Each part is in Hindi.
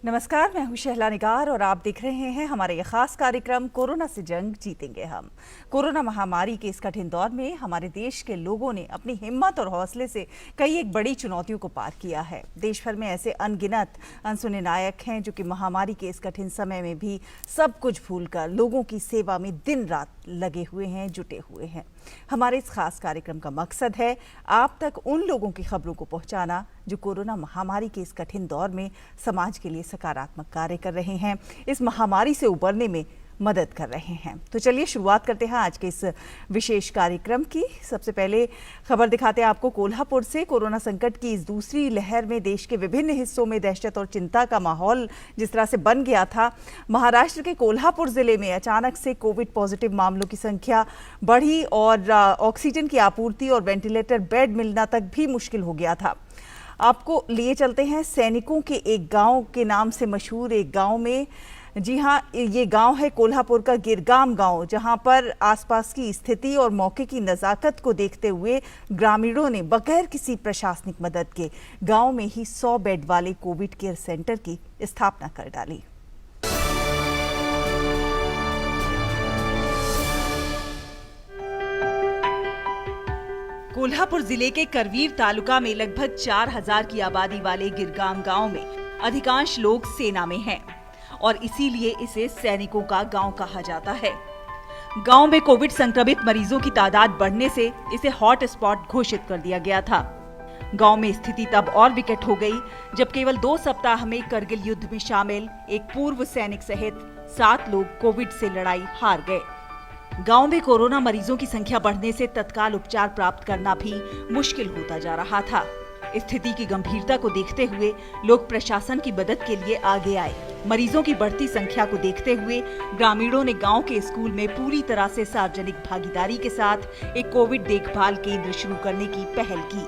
नमस्कार, मैं हूं शहला निगार और आप देख रहे हैं हमारे ये खास कार्यक्रम कोरोना से जंग जीतेंगे हम। कोरोना महामारी के इस कठिन दौर में हमारे देश के लोगों ने अपनी हिम्मत और हौसले से कई एक बड़ी चुनौतियों को पार किया है। देश भर में ऐसे अनगिनत अनसुने नायक हैं जो कि महामारी के इस कठिन समय में भी सब कुछ भूलकर लोगों की सेवा में दिन रात लगे हुए हैं, जुटे हुए हैं। हमारे इस खास कार्यक्रम का मकसद है आप तक उन लोगों की खबरों को पहुंचाना जो कोरोना महामारी के इस कठिन दौर में समाज के लिए सकारात्मक कार्य कर रहे हैं, इस महामारी से उबरने में मदद कर रहे हैं। तो चलिए शुरुआत करते हैं आज के इस विशेष कार्यक्रम की। सबसे पहले खबर दिखाते हैं आपको कोल्हापुर से। कोरोना संकट की इस दूसरी लहर में देश के विभिन्न हिस्सों में दहशत और चिंता का माहौल जिस तरह से बन गया था, महाराष्ट्र के कोल्हापुर जिले में अचानक से कोविड पॉजिटिव मामलों की संख्या बढ़ी और ऑक्सीजन की आपूर्ति और वेंटिलेटर बेड मिलना तक भी मुश्किल हो गया था। आपको लिए चलते हैं सैनिकों के एक गांव के नाम से मशहूर एक गांव में। जी हाँ, ये गांव है कोल्हापुर का गिरगाम गांव, जहां पर आसपास की स्थिति और मौके की नज़ाकत को देखते हुए ग्रामीणों ने बगैर किसी प्रशासनिक मदद के गांव में ही 100 बेड वाले कोविड केयर सेंटर की स्थापना कर डाली। कोल्हापुर जिले के करवीर तालुका में लगभग 4000 की आबादी वाले गिरगाम गांव में अधिकांश लोग सेना में हैं और इसीलिए इसे सैनिकों का गांव कहा जाता है। गांव में कोविड संक्रमित मरीजों की तादाद बढ़ने से इसे हॉट स्पॉट घोषित कर दिया गया था। गांव में स्थिति तब और विकट हो गई जब केवल 2 सप्ताह में करगिल युद्ध में शामिल एक पूर्व सैनिक सहित 7 लोग कोविड से लड़ाई हार गए। गांव में कोरोना मरीजों की संख्या बढ़ने से तत्काल उपचार प्राप्त करना भी मुश्किल होता जा रहा था। स्थिति की गंभीरता को देखते हुए लोग प्रशासन की मदद के लिए आगे आए। मरीजों की बढ़ती संख्या को देखते हुए ग्रामीणों ने गांव के स्कूल में पूरी तरह से सार्वजनिक भागीदारी के साथ एक कोविड देखभाल केंद्र शुरू करने की पहल की।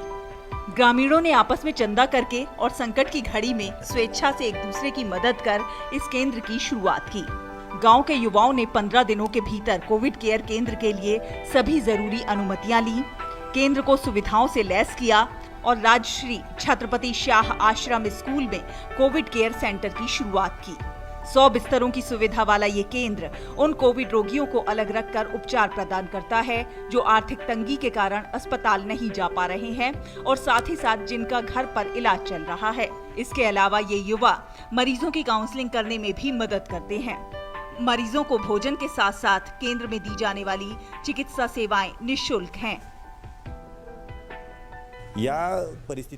ग्रामीणों ने आपस में चंदा करके और संकट की घड़ी में स्वेच्छा से एक दूसरे की मदद कर इस केंद्र की शुरुआत की। गांव के युवाओं ने 15 दिनों के भीतर कोविड केयर केंद्र के लिए सभी जरूरी अनुमतियां ली, केंद्र को सुविधाओं से लैस किया और राजश्री छत्रपति शाह आश्रम स्कूल में कोविड केयर सेंटर की शुरुआत की। 100 बिस्तरों की सुविधा वाला ये केंद्र उन कोविड रोगियों को अलग रखकर उपचार प्रदान करता है जो आर्थिक तंगी के कारण अस्पताल नहीं जा पा रहे हैं और साथ ही साथ जिनका घर पर इलाज चल रहा है। इसके अलावा ये युवा मरीजों की काउंसलिंग करने में भी मदद करते हैं। मरीजों को भोजन के साथ साथ केंद्र में दी जाने वाली चिकित्सा सेवाएं निःशुल्क हैं।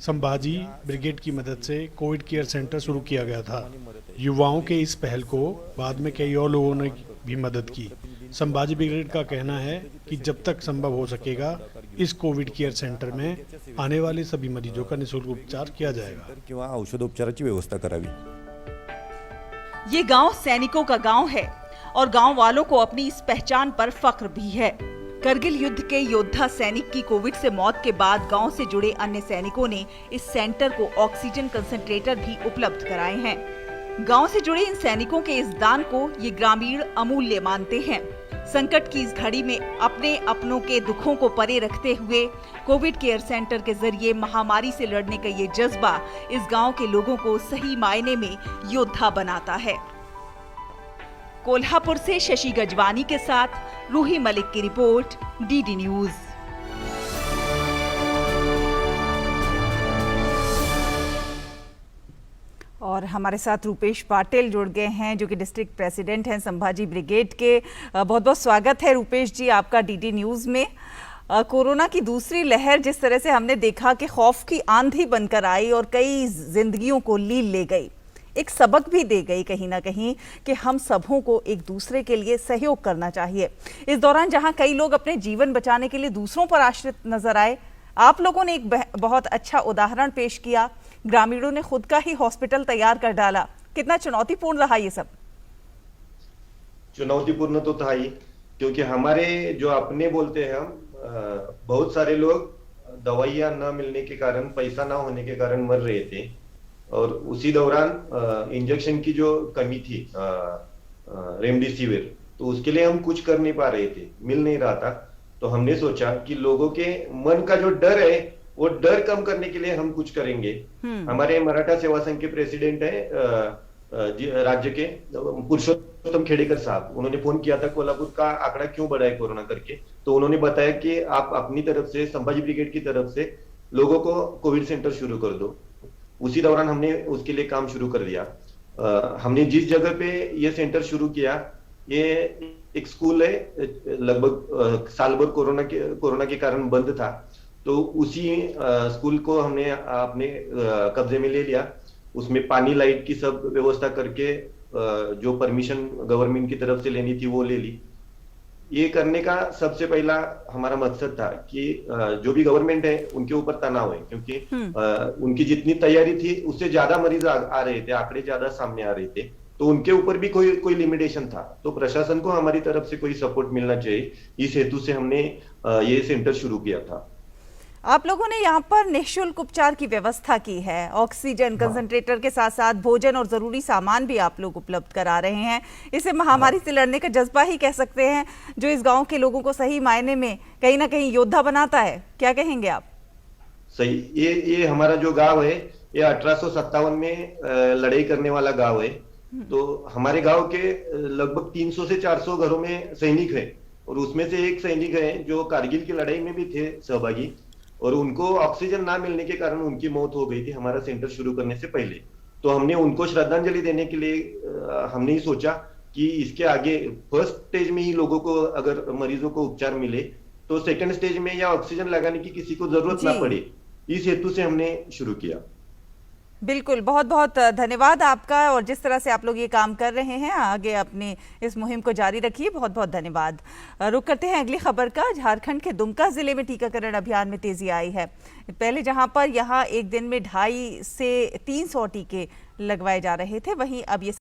संभाजी ब्रिगेड की मदद से कोविड केयर सेंटर शुरू किया गया था। युवाओं के इस पहल को बाद में कई और लोगों ने भी मदद की। संभाजी ब्रिगेड का कहना है कि जब तक संभव हो सकेगा इस कोविड केयर सेंटर में आने वाले सभी मरीजों का निःशुल्क उपचार किया जाएगा। औषधोपचाराची व्यवस्था करावी। ये गांव सैनिकों का गांव है और गांव वालों को अपनी इस पहचान पर फख्र भी है। करगिल युद्ध के योद्धा सैनिक की कोविड से मौत के बाद गांव से जुड़े अन्य सैनिकों ने इस सेंटर को ऑक्सीजन कंसंट्रेटर भी उपलब्ध कराए हैं। गांव से जुड़े इन सैनिकों के इस दान को ये ग्रामीण अमूल्य मानते हैं। संकट की इस घड़ी में अपने अपनों के दुखों को परे रखते हुए कोविड केयर सेंटर के जरिए महामारी से लड़ने का ये जज्बा इस गांव के लोगों को सही मायने में योद्धा बनाता है। कोल्हापुर से शशि गजवानी के साथ रूही मलिक की रिपोर्ट, डीडी न्यूज। और हमारे साथ रूपेश पाटिल जुड़ गए हैं जो कि डिस्ट्रिक्ट प्रेसिडेंट हैं संभाजी ब्रिगेड के। बहुत बहुत स्वागत है रूपेश जी आपका डीडी न्यूज में। कोरोना की दूसरी लहर जिस तरह से हमने देखा कि खौफ की आंधी बनकर आई और कई जिंदगियों को लील ले गई, एक सबक भी दे गई कहीं ना कहीं कि हम सबों को एक दूसरे के लिए सहयोग करना चाहिए। इस दौरान जहां कई लोग अपने जीवन बचाने के लिए दूसरों पर आश्रित नजर आए, आप लोगों ने एक बहुत अच्छा उदाहरण पेश किया। ग्रामीणों ने खुद का ही हॉस्पिटल तैयार कर डाला। कितना चुनौतीपूर्ण रहा ये सब? चुनौतीपूर्ण तो था ही, क्योंकि हमारे जो अपने बोलते हैं हम, बहुत सारे लोग दवाइयां न मिलने के कारण, पैसा ना होने के कारण मर रहे थे और उसी दौरान इंजेक्शन की जो कमी थी रेमडेसिविर, तो उसके लिए हम कुछ कर नहीं पा रहे थे, मिल नहीं रहा था। तो हमने सोचा कि लोगों के मन का जो डर है वो डर कम करने के लिए हम कुछ करेंगे। हमारे मराठा सेवा संघ के प्रेसिडेंट है राज्य के पुरुषोत्तम खेड़ेकर साहब, उन्होंने फोन किया था कोल्हापुर का आंकड़ा क्यों बढ़ा है कोरोना करके। तो उन्होंने बताया कि आप अपनी तरफ से, संभाजी ब्रिगेड की तरफ से लोगों को कोविड सेंटर शुरू कर दो। उसी दौरान हमने उसके लिए काम शुरू कर दिया। हमने जिस जगह पे ये सेंटर शुरू किया, ये एक स्कूल है, लगभग साल भर कोरोना के कारण बंद था। तो उसी स्कूल को हमने अपने कब्जे में ले लिया। उसमें पानी, लाइट की सब व्यवस्था करके जो परमिशन गवर्नमेंट की तरफ से लेनी थी वो ले ली। ये करने का सबसे पहला हमारा मकसद था कि जो भी गवर्नमेंट है उनके ऊपर तनाव है, क्योंकि उनकी जितनी तैयारी थी उससे ज्यादा मरीज आ रहे थे, आंकड़े ज्यादा सामने आ रहे थे। तो उनके ऊपर भी कोई लिमिटेशन था। तो प्रशासन को हमारी तरफ से कोई सपोर्ट मिलना चाहिए, इस हेतु से हमने ये सेंटर शुरू किया था। आप लोगों ने यहाँ पर निःशुल्क उपचार की व्यवस्था की है, ऑक्सीजन कंसंट्रेटर के साथ साथ भोजन और जरूरी सामान भी आप लोग उपलब्ध करा रहे हैं। इसे महामारी से लड़ने का जज्बा ही कह सकते हैं, जो इस गांव के लोगों को सही मायने में कहीं ना कहीं योद्धा बनाता है। क्या कहेंगे आप? सही, ये हमारा जो गांव है, ये 1857 में लड़ाई करने वाला गांव है। तो हमारे गांव के लगभग 300 से 400 घरों में सैनिक है, और उसमें से एक सैनिक है जो कारगिल की लड़ाई में भी थे सहभागी, और उनको ऑक्सीजन ना मिलने के कारण उनकी मौत हो गई थी हमारा सेंटर शुरू करने से पहले। तो हमने उनको श्रद्धांजलि देने के लिए हमने ही सोचा कि इसके आगे फर्स्ट स्टेज में ही लोगों को, अगर मरीजों को उपचार मिले, तो सेकंड स्टेज में या ऑक्सीजन लगाने की किसी को जरूरत ना पड़े, इस हेतु से हमने शुरू किया। बिल्कुल, बहुत बहुत धन्यवाद आपका, और जिस तरह से आप लोग ये काम कर रहे हैं आगे अपनी इस मुहिम को जारी रखिए। बहुत बहुत धन्यवाद। रुक करते हैं अगली खबर का। झारखंड के दुमका जिले में टीकाकरण अभियान में तेजी आई है। पहले जहां पर यहाँ एक दिन में 250 से 300 टीके लगवाए जा रहे थे, वहीं अब ये